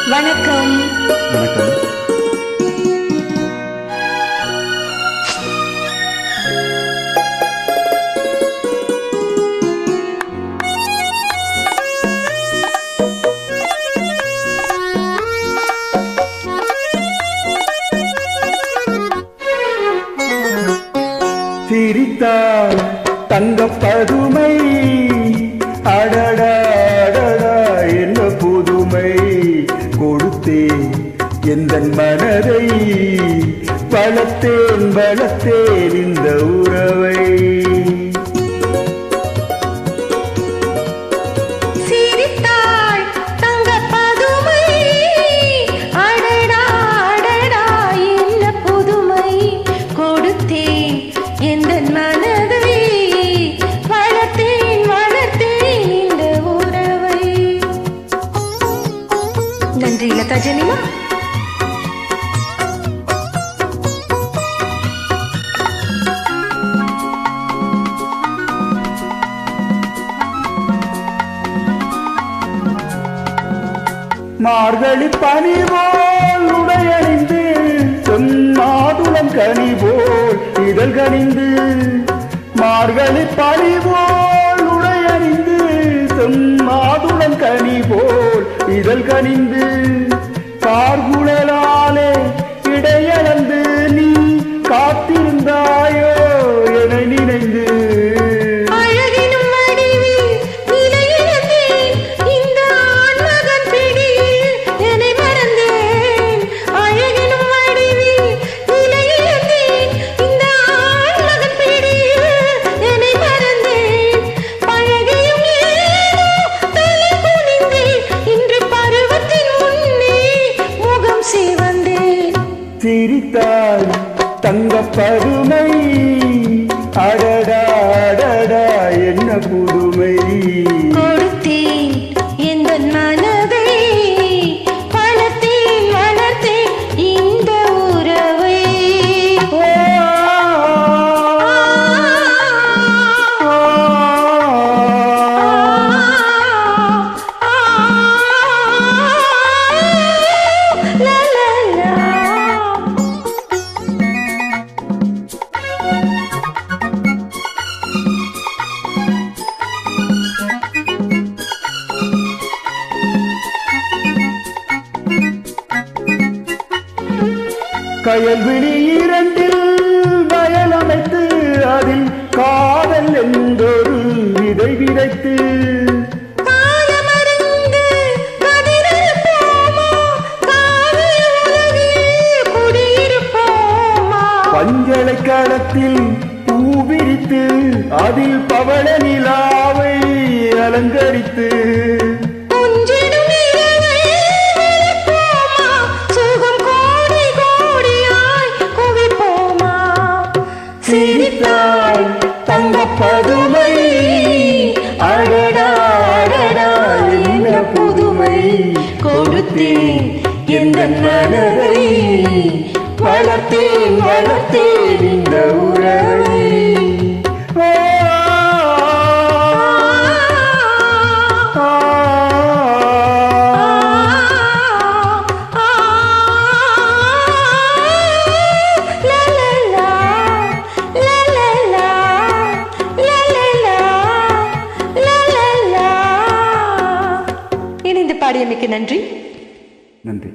வணக்கம். வணக்கம். சிரித்தாள் தங்கப் பதுமை, அடடா அடடா என்ன புதுமை, கொடுத்தேன் எந்தன் மனதை, வளர்த்தேன் வளர்த்தேன் இந்த உறவை. நன்றி லதா ஜெனிமா. மார்கழி பனி போல் உடையணிந்து, மாதுளம் கனி போல் இதழ் கனிந்து, மார்கழி பனி போல் உடையணிந்து, மாதுளம் கனி போல் இதழ் கனிந்து, கார்குழலாலே இடையளந்து நீ காத்திருந்தாயோ என நினைந்து, சிரித்தாள் தங்கப் பதுமை, அடடா அடடா என்ன புதுமை, கொடுத்தேன் எந்தன் மனதை, வளர்த்தேன் வளர்த்தேன் இந்த உறவை. கயல்விழி இரண்டில் வயலமைத்து, அதில் காதல் என்றொரு விதை விதைத்து, பஞ்சளை களத்தில் பூ விரித்து, அதில் பவள நிலாவை அலங்கரித்து, சிரித்தாள் தங்கப் பதுமை, அடடா அடடா என்ன புதுமை, கொடுத்தேன் எந்தன் மனதை, வளர்த்தேன் வளர்த்தேன் இந்த உறவை. இணைந்து பாடியமைக்கு நன்றி. நன்றி.